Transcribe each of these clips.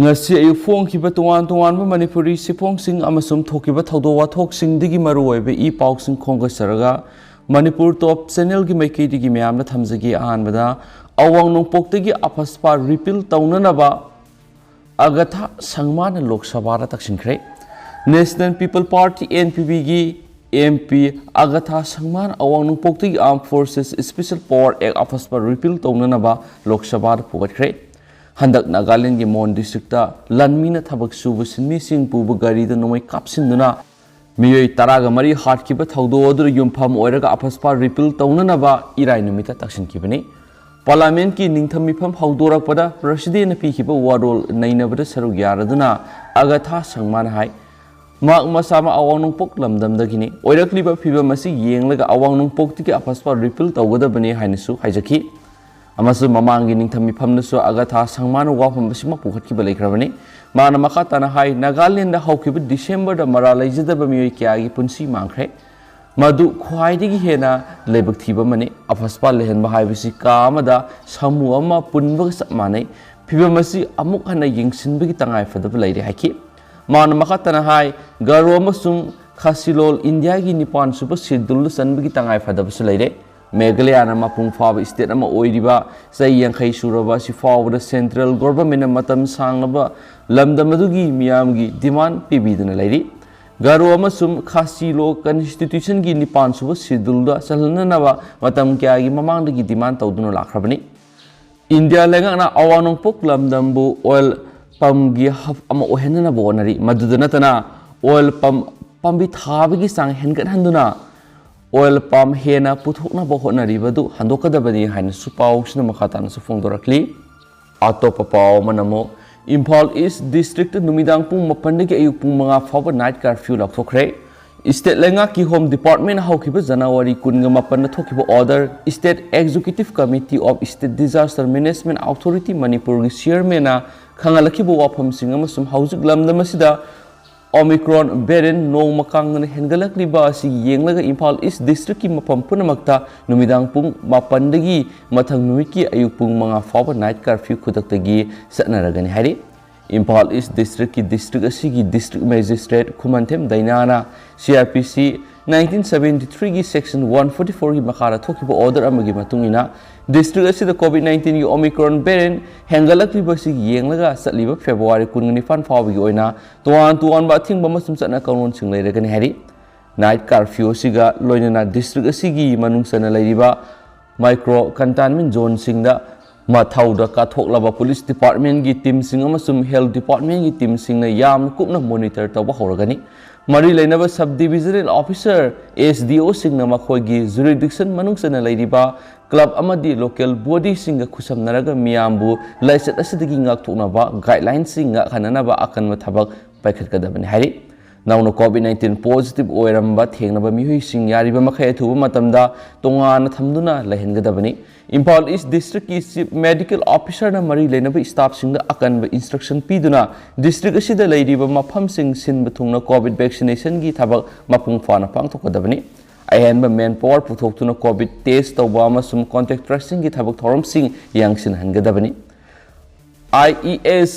ngasi ayu phongkiba tongan Manipuri siphongsing amasum thokiba thawdo wathoksingdigi maruoibe I pauksing khongasaraga Manipur top channel gi maikidigi myamna thamjagi ahanbada awang nongpoktagi aphaspa repeal taunanaba agatha sangmana lok sabha ra taksinkre National People Party NPP gi MP agatha sangman awang nongpoktagi Armed Forces Special Power Act aphaspa repeal taunanaba lok sabha ra pugatkre Handak Nagaland gi Mon district ta lanmina thabak suba sinmi sing puba gari da nomai kapsinduna miyoi taraga mari hat ki ba thawdo odur yumpham oiraga aphaspa repeal taunana ba irai numita taksin kibani parliament ki ningthami pham hawdorak pada president pi ki ba warol nainabada saru yaraduna agatha sangman hai mak masama awang nongpok lamdam dagini oirakli ba phiba masi yenglaga awang nongpok ti ki aphaspa repeal tawgada bani hainisu haijaki amasu mamangi ningthami phamnasu agatha sangmanu wafam basima pukhatkiba leikrabani mana makatana hai Nagaland da haukiba December da mara leijadaba miyoi kyagi punsi mangkhre madu khwaidigi hena leibak thiba mani aphaspa lehenba haibisi kamada samu ama punba samane phiba masi amuk hana yingsinbagi tangai fadaba leire haiki mana makatana hai garo amasum khasilol India gi nipan suba schedule sanbagi tangai fadaba su leire Meghalaya na mapung faba state ama oiriba sai yankhai suraba si fawda central government matam sanglaba lamdamadugi miyamgi demand pibiduna lairi garo amasum khasilo constitution gi nipan suba schedule da salnanaba matam kyagi mamangdagi demand tawduna lakhrabani India lenga na awanong pok lamdambu oil pam gi haf ama ohenna bonari madudana tana oil pambi thabagi sang hengat handuna oil palm hena puthokna bohona ribadu handokadabani haina supau sina makhatana sufongdorakli atopa paw manamo Imphal East District numidang pung mapandagi ayuk pung mga fawa night curfew lakhokre State lenga ki Home Department haukiba January 18 na thokiba order State Executive Committee of State Disaster Management Authority Manipur gi chairman na khangalakiba wafam singama sum haujik lamdamasida Omicron variant nong makang na hengalak liba si yenglaga Imphal East District ki mapam punamakta numidang pung mapandagi mathang numiki ayuk pung mga fawa night curfew khudaktagi satnaragani hari Imphal East District ki district asigi district magistrate Khumantem Dainana CRPC 1973 gi section 144 gi makhara thokiba order amagi matungina district asida COVID-19 gi Omicron variant hengalak liba si yenglaga satliba February 19 fawgi oina tuan ba thingba masum satna kanon singleiragani hari night curfew siga loinana district asigi manungsana leiriba micro containment zone singda mathauda kathoklaba police department gi team sing amasum health department gi team singna yam kupna monitor tawba horagani mari leinaba subdivisional officer SDO singna makhoigi jurisdiction manungsana leiriba club amadi local body singa khusamnaraga miyambu laisat asidagi ngakthoknaba guidelines singa khananaba akanma thabak paikhatkadabani hari nauna COVID-19 positive oiramba thengnaba mihoi sing yariba makhai thuba matamda tongana thamduna lehengadabani Imphal East District ki Chief Medical Officer na mari leinaba staff singda akanba instruction piduna district asida leiriba mafam sing sinba thungna COVID vaccination gi thabak mapung fana pangthokadabani ahenba manpower puthoktuna COVID test tawba amasum contact tracing gi thabak thorom sing yangsin hangadabani IES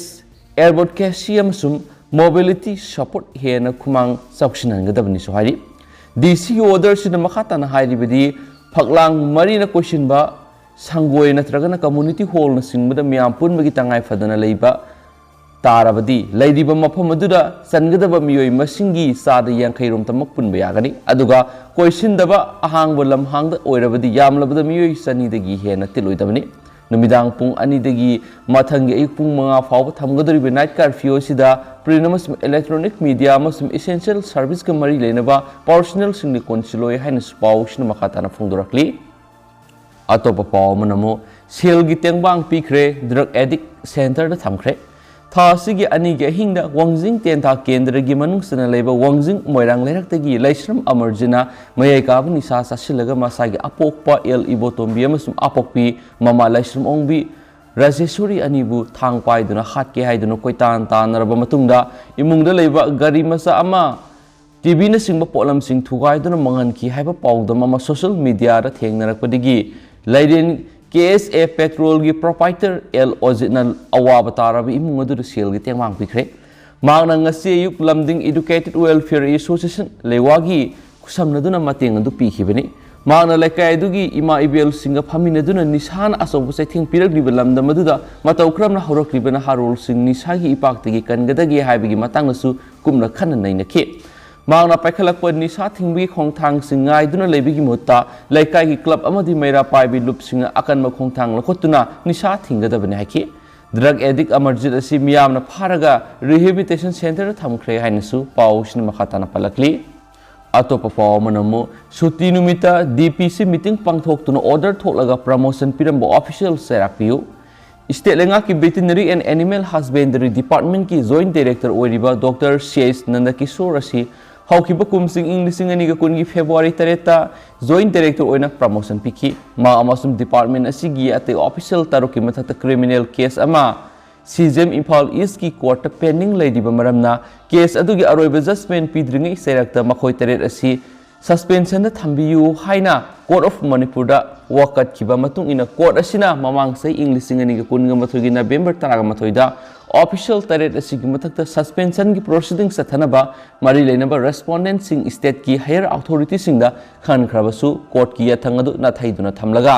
airport cashier amasum mobility support hena khumang sauksin hangadabani so hari DC order sina makhatana hairibadi phaklang mari na question ba sangoi natragana community hall na singbada miyam punbagi tangai fadana leiba tarabadi leidiba mafam aduda sangadaba miyoi masingi sada yankhairom tamak punba yagani aduga question daba ahangba lamhangda oirabadi yamlabada miyoi sanidagi hena tiloidabani numidang pung anidagi mathangi ayuk pung mga fawba thamgadoriba night curfew sida prinamasum electronic media amasum essential service ka mari leinaba personal singni konsiloi haina spaw sina makatana phongdorakli atopa paw manamo sel gi tengbang pikre drug addict center da thamkhre thasigi ani ge hingda wangjing tenta kendra gi manungsana leiba wangjing moirang leiraktagi laisram amarjina mayai ka bani sa Chasilaga masagi apokpa el ibotombi amasum apokpi mama laisram ongbi Rajeshwari anibu Thang paiduna hatke haiduna koitan tanaraba matungda imungda leiba gari masa ama TV na singba polam sing thugai duna mangan ki haiba pawda mama social media ra thengnarakpadigi Laiden KSA Petrol की proprietor L Ozitna awaba tarabi imung adu sel gi temang pikre magna ngasi ayuk lamding educated welfare association lewagi kusamnaduna mateng adu pikhibani magna lekai adugi ima ibel singa phaminaduna nisan asobu saithing piragli lamda maduda matau kramna horoklibana harol sing nisagi ipaktagi kangadagi haibigi matangnasu kumna khanna nainake magna paikhalakpa Nisha thingbi khongthang singai duna leibigi mutta laikai gi club amadi meira paibi lup singa akanma khongthang lakhotuna Nisha thingadabani haki drug addict amarjit asi miyamna pharaga rehabilitation center thamkhre hainasu pausni makhatana palakli atopa paw manamu suti numita DPC meeting pangthoktuna order tholaga promotion pirambo official serapiu State Lenga ki Veterinary and Animal Husbandry Department ki Joint Director oiriba Dr. C.S. Nandakishore asi haukiba kumsing Englishing aniga kungi February tareta Joint Director oina promotion piki ma amasum department asigi ate official taroki mathata criminal case ama CJM Imphal East ki court pending ladiba maramna case adugi aroiba judgment pidringi serakta makhoi taret asi suspension da thambiyu haina Court of Manipur da wakat kiba matung ina court asina mamang sai Englishing aniga kunga mathogi November taraga mathoida official taret asigi mathakta suspension ki proceedings sathanaba mari leinaba respondent sing state ki higher authority singda khan khrabasu court ki yathangadu na thaiduna thamlaga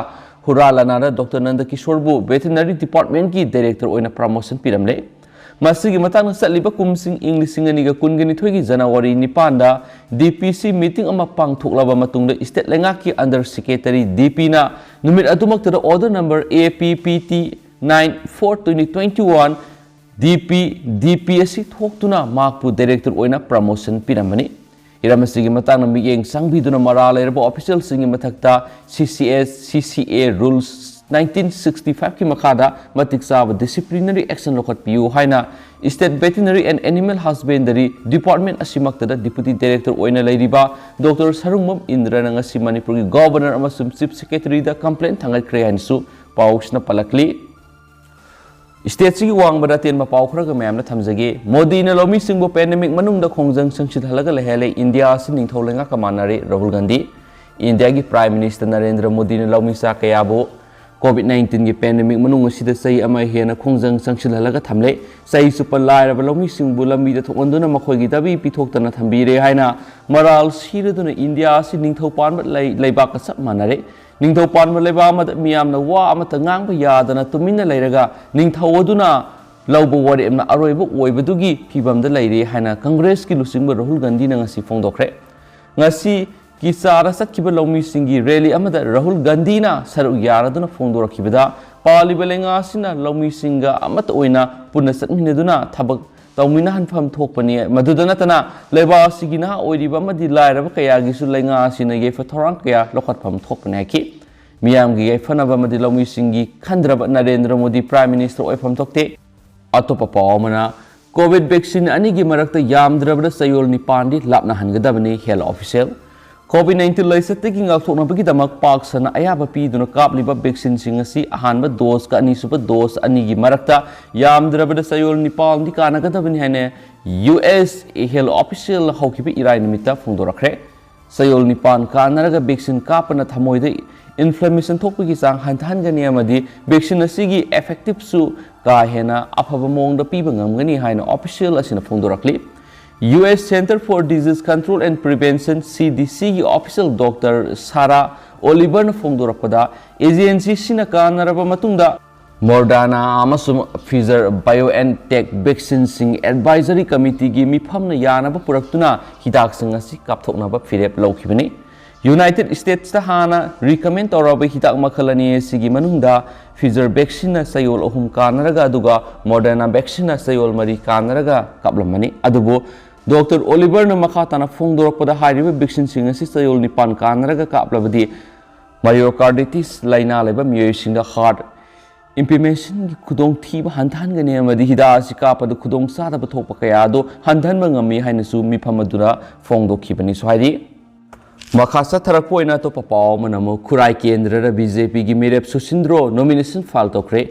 huralana Dr. Nandakishore bu veterinary department ki director oina promotion piramle masigi matang satliba kumsing Englishing aniga kungani thoigi January 9 da DPC meeting ama pangthoklaba matungda state lenga ki under secretary DP na numit adumakta order number APPT 9/4/2021 DPSC thoktuna makpu director oina promotion piramani iramasigi matang na miyeng sangbiduna marala erbo official singi mathakta CCA rules 1965 ki makada matik sab disciplinary action lokhat piu haina State Veterinary and Animal Husbandry Department asimakta da Deputy Director oina leiriba Dr. Sarungmam Indra ngasi Manipur ki Governor amasum Chief Secretary da complaint thangai kreansu pausna palakli State si wang baratin ma pau khraga mayam na thamjage Modi na lomi singbo pandemic manungda khongjang sangchit halaga lehele India si ningtholenga kamanare Rahul Gandhi India ki Prime Minister Narendra Modi na lomi sa kayabo COVID-19 ki pandemic manung asida sai ama hena khongjang sangchit halaga thamle sai super lairaba lomi singbu lambi da thokonduna makhoi gi dabi pithoktana thambire haina maral siraduna India si ningthopan leiba ka sap manare ningthopan ma leiba ma miyamna wa amata ngang ba yadana tumina leiraga ningthawoduna lauba wari amna aroiba oibadugi phibamda leire haina Congress ki lusingba Rahul Gandhi na ngasi phongdokre ngasi ki sara sakkiba lomi singi rally amada Rahul Gandhi na saru yaraduna phongdorakibada paliba lenga sina lomi singa amata oina punna satminaduna thabak tawmina hanfam thokpani madudana tana leba sigina oiriba madi lairaba kaya gisu lenga sina ge fathorang kaya lokhatpham thokpani ki miyam gi fanaba madi lomi singi khandraba Narendra Modi Prime Minister oifam thokte atopa pawmana COVID vaccine ani gi marakta yamdrabda sayol ni pandi lapna hangadabani health official COVID-19 laisate ki ngakthokna bagi damak pak sana ayaba pi duna kapliba vaccine singasi ahanba dose ka ani super dose ani gi marakta yamdrabda sayol nipal di kana gadabani hane US health official hawkibi irai nimita phongdorakre sayol nipan kanaraga vaccine kapana thamoide inflammation thokpagi sang hantan gani amadi vaccine asigi effective su ka hena aphaba mongda piba ngamgani haina official asina phongdorakli US Center for Disease Control and Prevention CDC ki official Dr. Sarah Oliver na phongdorakpada agency sina kanaraba matungda Moderna amasum Pfizer BioNTech vaccine sing advisory committee gi mifamna yanaba puraktuna hidak sing asi kapthoknaba firep lawkhibani United States ta hana recommend toraba hidak makhalani sigi manungda Pfizer vaccine na sayol ahum kanaraga aduga Moderna vaccine na sayol mari kanaraga kaplamani adubo Dr. Oliver na makatana phongdorakpada hairiba vaccine sing asi sayol nipan kanaraga kaplabadi myocarditis laina leba myosinda heart implementation ki khudong thiba hantan gani amadi hida si kapadu khudong sada bathokpa kaya do hantan mangami hainasu mifamadura phongdokhibani sohari Makhasa tharakpoina to papaw manamo khurai kendra ra BJP gi mirep susindro nomination file tokre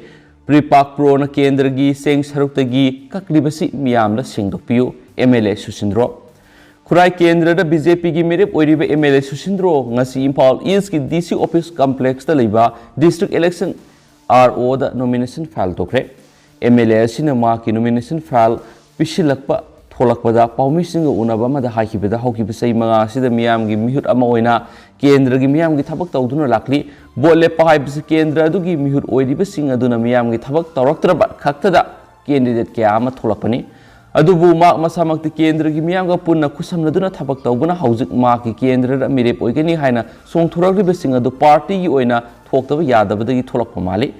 pripak pro na kendra gi seng sarukta gi kaklibasi miyam la singdokpiu MLA susindro खुराई केंद्र BJP की मेरे MLA सुशिंद्रो Imphal east की DC office complex district election RO nomination file तोखे MLA की nomination file पिछलप थोलकपदा पाउमीसिंग उनबद हाइबद हौकिब सही मंगासीद मियामगी मिहुत अमा ओइना केंद्र की मियामगी थबक तौदुना लाखली बोट लेप्पा हाइबस केंद्र अदुगी मिहुत ओइरिबसिंग अदुना मियामगी थबक तौरक्तरब खक्तदा कैंडिडेट क्या अमा थोलकपनी अदुबु माक मसामक्ति केंद्र की मियामगा पुन्ना खुसमनदुना थबक तौबना हौजिक माकी केंद्र मिरेप ओइगनी हाइना सोंथोरक्रिबसिंग अदु पार्टी की ओइना थोक्तब यादबदगी थोलकप माली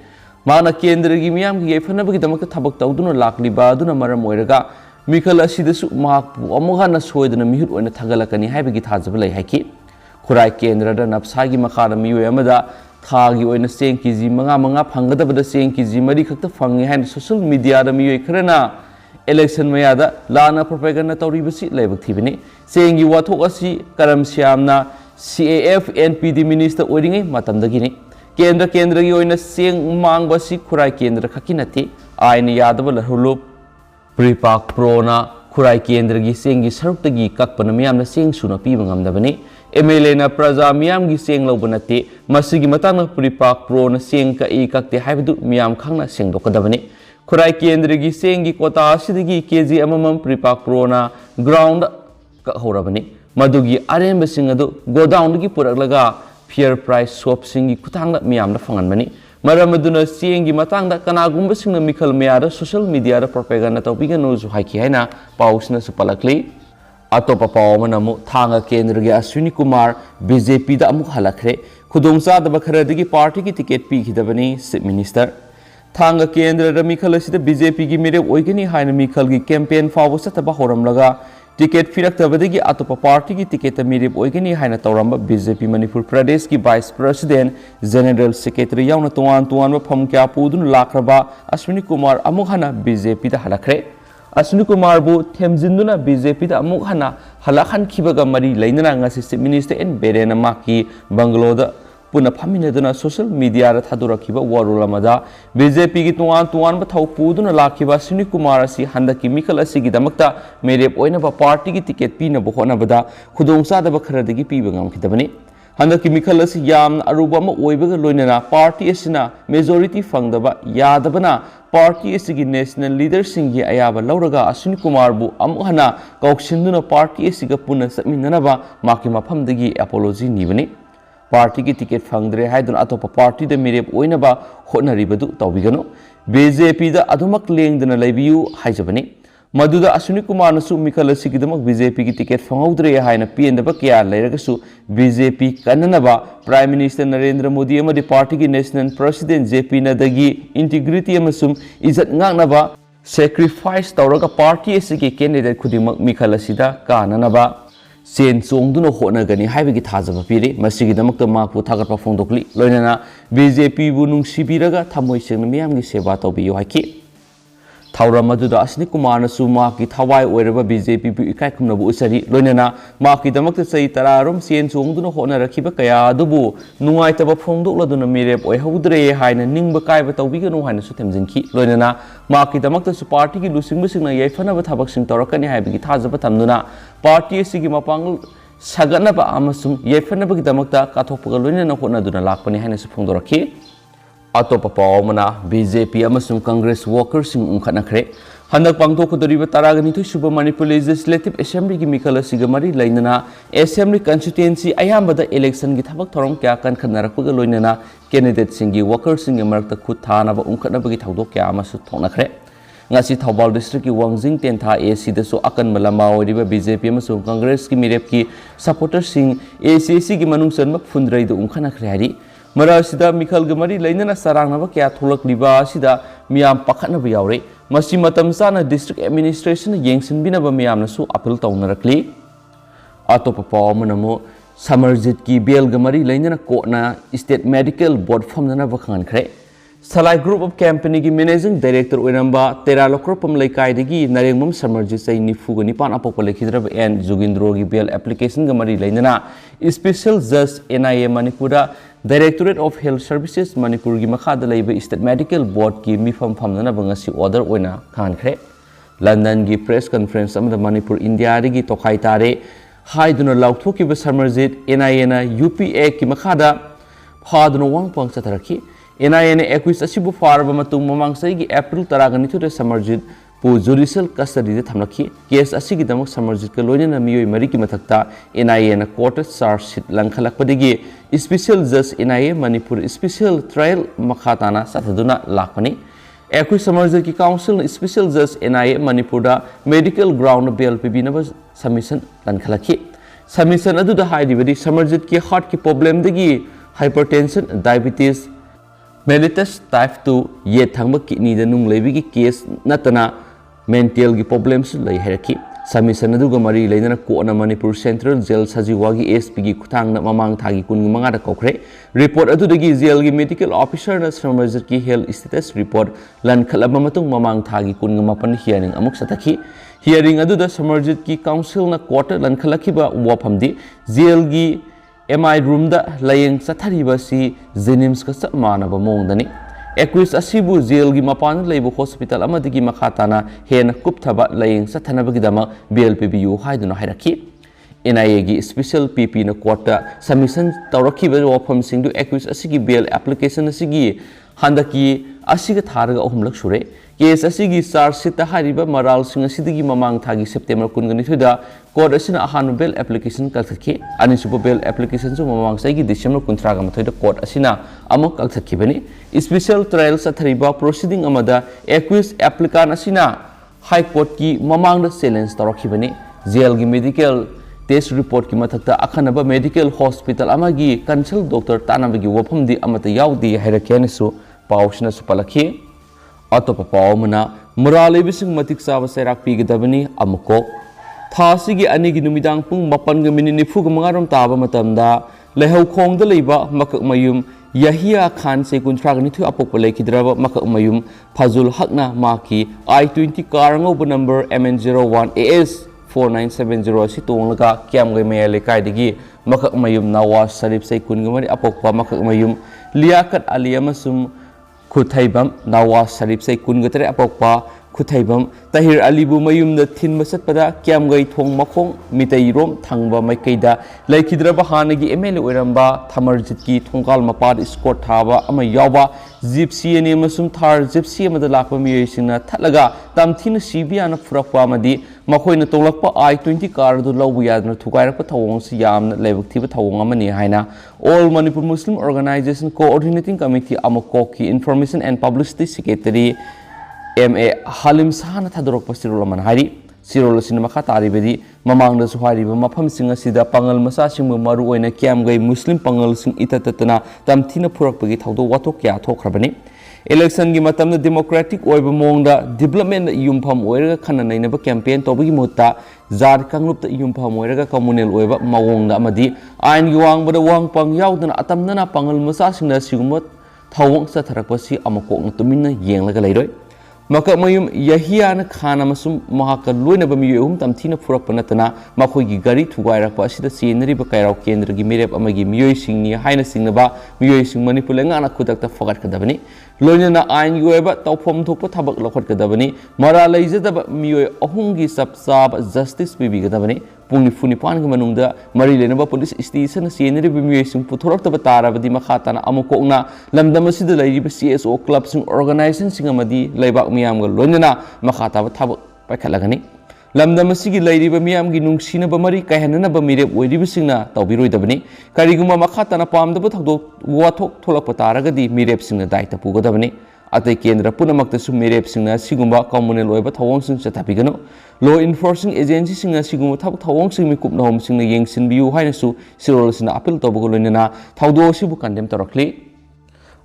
माना केंद्र की मियामगी यफनबगीदमक थबक तौदुना लाखलिबा अदुना मरम ओइरगा मिखल असिदसु माकपु अमुगाना सोयदना मिहुत ओइना थगलकनी हाइबगी थाजब लೈ हाइकी खुराई केंद्र नफसागी मखादा मियोय अमदा थागी ओइना सेंग केजी मंगा फंगदबदा सेंग केजी मरी खक्त फंगे हाइन सोशल मीडिया दा मियोय खरना इलेक्शन मयादा लाना प्रोपेगेंडा तौरीबसी लेबक थिबनी सेंगी वाथोक असि करम श्यामना CAF NPD मिनिस्टर ओइरिङै मतमदगिनि केंद्र की ओइना सेंग मांगबसी खुराई केंद्र खकी नथि आइन यादब लहुलो प्रीपाक प्रोना खुराई केंद्र की सेंगी सरुक्तगी कक्पन मियामना सेंग सुना पीब ngamdabani MLA na प्रजा मियाम की सेंग लौब नथि मसिगी मतांग प्रीपाक प्रोना सेंग का कक्ते हाइबदु मियाम खांगना सेंगदोकदबनि खुराई केंद्र की सेंग की कोटा असिदगी केजी अममम प्रीपाक प्रोना ग्राउंड कहोरबनि मदुगी अरेंबसिंग अदु गोडाउन की पुरकलगा फेयर प्राइस शॉप सिंग की खुतांग मियामना फंगनबनि मरम अदुना सेंग की मतांग कनागुंबसिंग मिखल मेयादा सोशल मीडिया दा प्रोपेगेंडा तौबिगनु हाइकी हाइना पाउसना सुपलकली अतोप पावमनमु थांग केंद्र के अश्विनी कुमार BJP दा अमुक हलखरे खुदोंचादब खरदगी पार्टी की टिकट पीखिदबनी चीफ मिनिस्टर थांग केंद्र मिखल BJP की मेरे ओइगनी हाइन मिखल की कैंपेन फाव सतब होरमलगा टिकट फिरक्तबदगी अतोप पार्टी की टिकट मेरे ओइगनी हाइन तौरम BJP मणिपुर प्रदेश की वाइस प्रेसिडेंट जनरल सेक्रेटरी याउन तोआन फम क्या पुदुन लाखरबा अश्विनी कुमार अमुक हना BJP दा हलखरे अश्विनी कुमार बु थेमजिंदुना BJP दा अमुक हना हलाखन खिबगा मरी लैनना ngasi चीफ मिनिस्टर एन बेरेना माकी बंगलोदा पुना फमिनदुना सोशल मीडिया रा थादुरखिबा वारुलमदा BJP की तोआन थौ पुदुना लाखिबा अश्विनी कुमार असि हंदकी मिखल असिगी दमक्ता मेरेप ओइनबा पार्टी की टिकट पीनब होनबदा खुदोंचादब खरदगी पीब ngamखिदबनि हंदकी मिखल असि याम अरुबा म ओइबगा लोइनना पार्टी असिना मेजॉरिटी फंगदबा यादबना पार्टी असिगी नेशनल लीडर सिंगी अयाबा लौरगा अश्विनी कुमार बु अमुहना कौक्सिंदुना पार्टी असिगा पुना समिननबा माकी मफमदगी एपोलॉजी निबनि पार्टी की टिकट फंगद्रे हाइदुन अतोप पार्टी द मिरेप ओइनबा होनरिबदु तौबिगनो BJP दा अदुमक लेंगदना लैबियु हाइजबनि मधुदा अश्विनी कुमार नसु मिखल असिगिदमक BJP की टिकट फंगौद्रे हाइना पीएनदबा क्या लैरगसु BJP कन्ननबा prime minister Narendra Modi अमदि party की नेशनल प्रेसिडेंट JP नदगी इंटीग्रिटी अमसुम इज्जत ngangnaba sacrifice तौरगा पार्टी असिगी कैंडिडेट खुदिमक मिखल असिदा काननबा सेन चोंगदुना होनगनी हाइबगी थाजब पीरे मसिगिदमक माकपु थागरपा फोंदोकली लोइनना BJP बु नुंसिबिरगा थमोय सेंगना मियामगी सेवा तौबियो हाइकी थौरम अदुदा अश्विनी कुमार नसु माकी थवाई ओइरबा BJP बु इकाय खुमनबु उसरी लोइनना माकी दमक सही तरारोम सेन चोंगदुना होनरखिबा कया अदुबु नुंगाइतबा फोंदोकलदुना मिरेप ओइहौद्रे हाइना निंगबा कायबा तौबिगनु हाइना सु थेमजिनखि लोइनना माकी दमक सु पार्टी की लुसिंगबसिंगना यैफनबा थबकसिंग तौरकनी हाइबगी थाजबा थमनुना पार्टी सिगी मपांग सगनबा अमसुम यैफनबगी दमकता काथोपगा लोइनना होनदुना लाकपनि हाइना सु फोंदोरखि अतोप पावमना BJP अमसुम कांग्रेस वर्कर्सिंग उंखनखरे हंदक पांगथोकदरिबा तरागनिथु सुब मणिपुर लेजिस्लेटिव असेंबली की मिखल सिगमरी लैनना असेंबली कंस्टिट्युएंसी अयामबदा इलेक्शन की थबक थोरम क्या कनखनरकपगा लोइनना कैंडिडेट सिंगी वर्कर्सिंग मरकता खुद थानबा उंखनबगी थौदोक क्या अमसु थोनखरे ngasi Thobal district की वांगजिंग तेंथा AC दसो अकन मलमा ओरिबा BJP अमसुम कांग्रेस की मिरेप की सपोर्टर सिंग ACC की मनुंग सनमक फुंद्रैद उंखनखरे हारि मरासिदा मिखल गमरी लैनना सरांगनबा क्या थोलकलिबा असिदा मियाम पखनबा यावरे मसी मतम चाना डिस्ट्रिक्ट एडमिनिस्ट्रेशन येंसिनबिनबा मियामनसु अपील तौनरकली अतोप पावमनमो समरजित की बेल गमरी लैनना कोटना स्टेट मेडिकल बोर्ड फमनबा खानखरे सलाई ग्रुप ऑफ कंपनी की मैनेजिंग डायरेक्टर ओइरंबा तेरालोक्रोपम लैकाइदगी नरेंगमम समरजित सै निफुग निपान अपोप लेखिद्रब एन जुगिंद्रो की बेल एप्लीकेशन गमरी लैनना स्पेशल जज NIA Manipur directorate of health services Manipur की मखाद लैब स्टेट मेडिकल बोर्ड की मिफम फमनबा ngasi order ओइना खानखरे London gi press conference amada Manipur India gi tokai tare haiduna lauthokiba samarjit NIA na UPA ki makhada phaduna wangpang chataraki NIA na equis asibu farba matung mamang sai gi April taragani thu samarjit pu judicial custody de thamlaki case asigi damak samarjit ka loina miyoi mari ki mathakta NIA na court charge sheet langkhalak padigi special judge NIA Manipur special trial makhatana sathaduna lakpani ekui samarjit ki council special judge NIA Manipur da medical ground bail pb na submission langkhalaki submission adu da haidibadi samarjit ki heart ki problem degi hypertension diabetes mellitus type 2 ye thangba kidney da nung lebi ki case natana mental gi problems lai heraki submission adu ga mari leina ko na Manipur Central Jail Sajiwagi SP gi khutang na mamang thagi kun manga da kokre report adu dagi jail gi medical officer na samarjit ki health status report lan khalaba matung mamang thagi kun mapan hearing amuk sataki hearing adu da samarjit ki council na court lan khalaki ba waphamdi jail gi MI room da layeng sathari ba si Jenims ka samana ba mong dani Equis asibu jail gi mapan leibu hospital amadigi makhatana hen kupthaba layeng sathanabagi dama BLPBU haiduna hairaki NIA gi special PP na court submission tawraki ba wafam singdu Equis asigi bail application asigi handaki asiga tharaga ahumlak sure case asigi charge sheet ta hariba maral sing asidigi mamang thagi September 19 da court asina ahan bail application kalthaki ani subo bail application su mamang sai gi December 19 ga mathoi da court asina amok kalthaki bani special trial sathariba proceeding amada Equis applicant asina high court ki mamang da challenge tawraki bani jail gi medical test report ki mathakta akhanaba medical hospital amagi consult doctor tanabagi wafam di amata yaudi hairakani su pausina su palakhi atopa paumana murale bising matik sawa serak pigidabani amuko thasi gi ani gi numidang pung 7:40 taba matamda lehau khongda leiba makak mayum Yahya Khan se kuntragani thu apok lekidraba makak mayum Fazul Hakna maki I-20 karango number MN01 AS 4970 si tonglaga kiam gai mayale kai digi makak mayum Nawaz Sharif sai kungamari apokpa makak mayum Liakat Ali amasum Kuthaibam Nawaz Sharif sai kungatre apokpa Kuthaibam Tahir Alibu mayum da thin masat pada kiam gai thong makhong mitai rom thangba maikaida laikhidraba hanagi MLA oiramba Thamarjit ki thongkal mapad score thaba ama yawa gypsy ani amasum thar gypsy amada lakpa miyoi thalaga tamthina CBA furakpa amadi makhoi tolakpa I-20 car du lawbu yadna thukairakpa thawong si yamna leibuk thiba thawong amani haina All Manipur Muslim Organization Coordinating Committee Amakoki Information and Publicity Secretary MA Halim Sahana thadorokpa sirolaman hari sirola sinama khatari bedi mamangda suhari ba mafam singa sida pangal masa singmu maru oina kiam gai Muslim pangal sing itatatana tamthina phurakpagi thawdo wathok kya thokrabani election gi matamna democratic oiba mongda development yumpham oiraga khana nainaba campaign tobagi mutta jar kanglupta yumpham oiraga communal oiba mawongda amadi ain gi wangbada wangpang yaudana atamnana pangal masa singna sigumot thawong sa tharakpasi amakok tuminna yenglaga leiroi Makak mayum Yahya na khana masum mahaka loina ba miyum tamthina phurak panatana makhoi gi gari thugairak pa asida scenery ba kairau kendra gi merep amagi miyoi singni haina singnaba miyoi sing Manipur lenga na khudakta fagat kadabani loina na ain gi oiba tawphom thokpa thabak lokhat kadabani mara leijada miyoi ahung gi sapsab justice bibi kadabani pungni funi pan gi manungda mari lenaba police station scenery bi miyoi sing puthorak ta batara badi makhatana amukokna lamdam asida leiriba CSO club sing organization sing amadi leibak miyam ga loina makhata ba thabak paikhalagani lamdam asigi leiriba miyam gi nungsina ba mari kaihana ba mirep oiriba singna tawbiroi dabani kariguma makhatana pamda ba thagdo wathok tholak pataragadi mirep singna daita pugadabani atai kendra punamakta su mirep singna sigumba communal oiba thawong sing chatapigano law enforcing agency singna sigumba thak thawong sing mi kupna hom singna yengsin biu haina su sirol sina appeal tobago loina thawdo sibu condemn torakli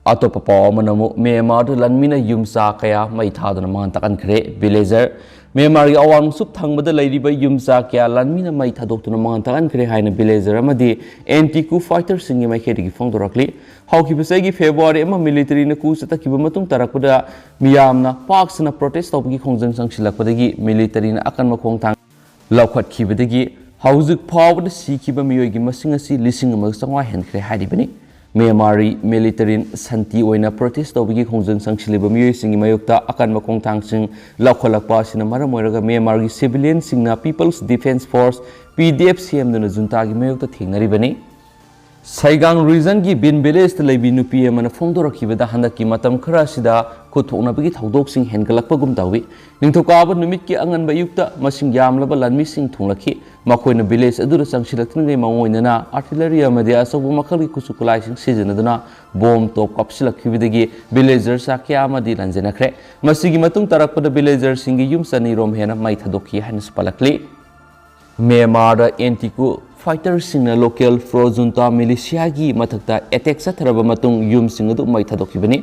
atopa paw manamu Myanmar du lanmina yumsa kaya mai thaduna man takan khre villager Myanmar gi awang sup thangbada leiriba yumsa kya lanmina mai thadoktuna man takan khre haina villager amadi anti coup fighter singi mai kheri gi phongdorakli hauki besagi February ama military na coup satakiba matung tarakpada miyamna paksna protest tawgi khongjang sangsilakpadagi military na akan makhong thang laukhat khibadagi haujuk phawda sikhiba miyogi masing asi lising amag sangwa hen khre haribani Myanmari military santi oina protest tawbigi khongjang sangchiliba miyoi singi mayokta akanba khongthangsing laukholakpa sina maram oiraga Myanmar gi civilian singna People's Defence Force PDF CM duna junta gi mayokta thengnaribani Saigang region gi bin village ta leibi nupi amana phongdorakibada handaki matam khara sida khothoknabagi thaudok hengalakpa gum tawi ningthokaba numit ki anganba yukta masing yamlaba lanmi sing thunglakhi makoina village adura sangsilakthungai mangoinana artillery amadi asobu makhali kusukulai sing sijanaduna bomb top kapsilakibidagi villagers sakya amadi lanjanakhre masigi matung tarakpada villagers singi yum sani rom hena mai thadokhi hanis palakli Myanmar da antiku fighter singna local frozunta militia gi mathakta attack satharaba matung yum singadu mai thadokibani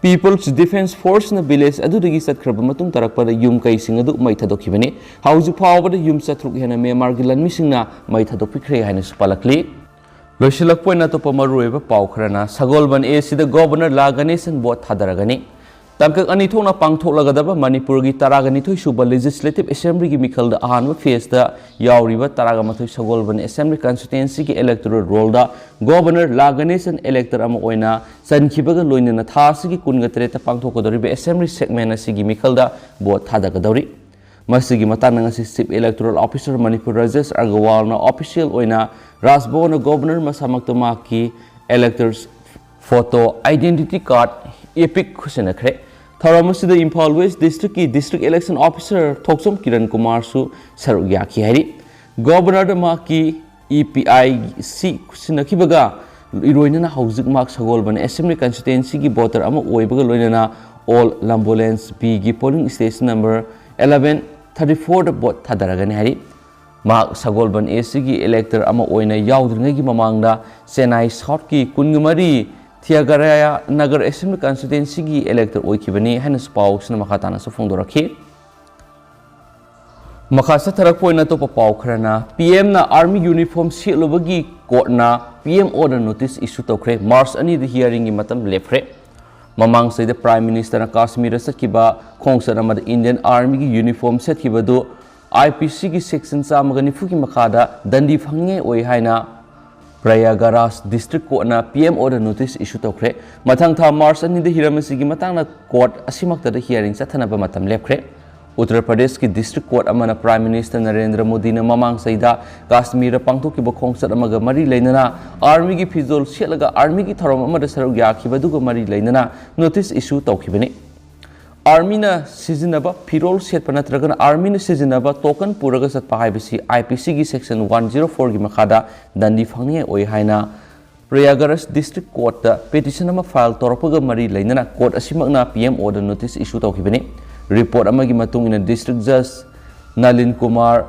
People's Defence Force na village adudagi satkraba matung tarakpada yum kai singadu mai thadokibani hauju phawbada yum satruk hena Myanmar gi lanmi singna mai thadokpikre haina supalakli loisilak poina to pamarueba paukhrana sagolban a sida governor la ganesan bot thadaragani Tangkak ani thona pangthoklagadaba Manipur gi taragani thoi suba legislative assembly gi mikhalda ahanba phase da yauriba taragamathoi sagolban assembly constituency gi electoral roll da governor laganesan elector ama oina sankhibaga loinana thasi gi kungatre ta pangthokadoriba assembly segment asigi mikhalda bot thadagadori masigi matana ngasi chief electoral officer Manipur Rajesh Agrawal na official oina Rajbona governor masamakta ki electors photo identity card epic khusinakre Tharamusida Imphal West District ki District Election Officer Thoksom Kiran Kumar su saruk yaki hari Governor da ma ki EPI C kusinakibaga iroinana hauzik mak sagolban assembly constituency gi voter ama oibaga loinana all Lambolens B gi polling station number 1134 da vote thadaragani hari mak sagolban AC gi elector ama oina yaudringai gi mamangda Chennai South ki kungamari Tiagaraya Nagar Assembly Constituency gi elector oikibani hanas pau sna makhatana so phongdorakhi makhasa tharak poina to pau khrana PM na army uniform selobagi court na PM order notice issue tokre March ani the hearing gi matam lefre mamang sai the prime minister na Kashmir sakiba khongsan amad Indian army gi uniform setkibadu IPC gi section samagani fuki makhada dandi phange oi haina Prayagaraj District Court na PM order notice issue tokre mathang tha March ani de hiramasi gi matang na court asimakta da hearing sathanaba matam lepkhre Uttar Pradesh ki District Court amana Prime Minister Narendra Modi na mamang saida Kashmir pangthoki ba khongsat amaga mari leinana army gi fizol selaga army gi thorom amada saruk yakhiba duga mari leinana notice issue tawkhibani Army na sizinaba pirol set panatragan army na sizinaba token puraga satpa haibasi IPC gi section 104 gi makhada dandi phangye oi haina Prayagaraj District Court da petition ama file toropaga mari leinana court asimakna PM order notice issue tawkhibani report amagi matung ina district judge Nalin Kumar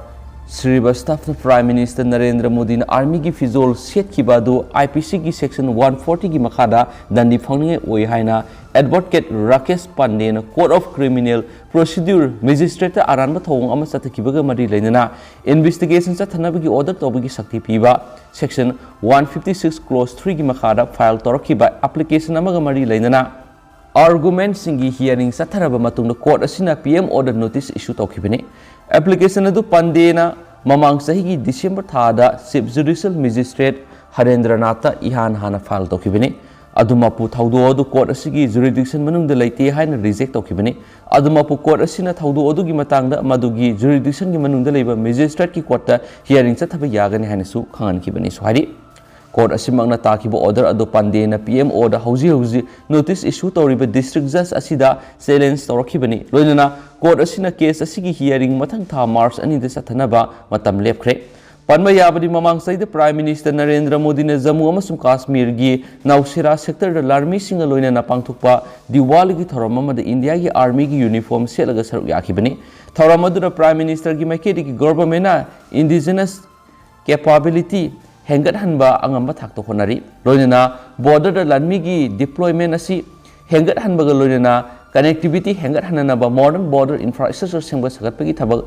Srivastava Prime Minister Narendra Modi na army gi fizol set kibadu IPC gi section 140 gi makhada dandi phangye oi haina Advocate Rakesh Pandey na Court of Criminal Procedure Magistrate aranba thong ama sathakibaga mari leinana investigation sathanabagi order tobagi sakti piba section 156 clause 3 gi makhada file torakiba application amaga mari leinana argument singi hearing satharaba matungna court asina PM order notice issue tawkhibani application adu Pandey na mamang sahi gi December thada Chief Judicial Magistrate Harendra Natha ihan hana file tawkhibani Adumapu thaudu odu court asigi jurisdiction manungda leite haina reject tawkhibani Adumapu court asina thaudu odu gi matangda madugi jurisdiction gi manungda leiba magistrate ki court ta hearing sathaba yagani haina su khangan kibani suhari court asimangna takiba order adu Pandey na PM order hauji notice issue tawriba district judge asida silence tawrakhibani loinana court asina case asigi hearing mathang tha March ani de sathanaba matam lepkhre Panma yabadi mamang sai the Prime Minister Narendra Modi na Jammu amasung Kashmir gi Nausira sector da larmi singa loina na pangthokpa Diwali gi thoram amada India gi army gi uniform selaga saruk yakhibani thoram aduna Prime Minister gi maikedi gi government na indigenous capability hengat hanba angamba thakto honari loina border da larmi gi deployment asi hengat hanba ga loina connectivity hengat hanana ba modern border infrastructure sengba sagatpagi thabak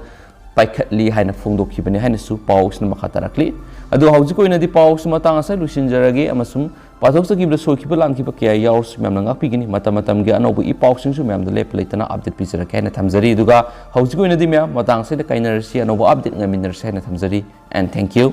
paikhatli haina phongdokhibani haina su paus na makhatarakli adu haujiko ina di paus matang asa lusinjarage amasum pathoksa gibra sokiba langkiba kya yaurs memna ngapigini matamatam gi anobu I paus sing su memda lep leitana update pizara kaina thamjari duga haujiko ina di mya matang sa da kainarsi anobu update ngaminarsi haina thamjari and thank you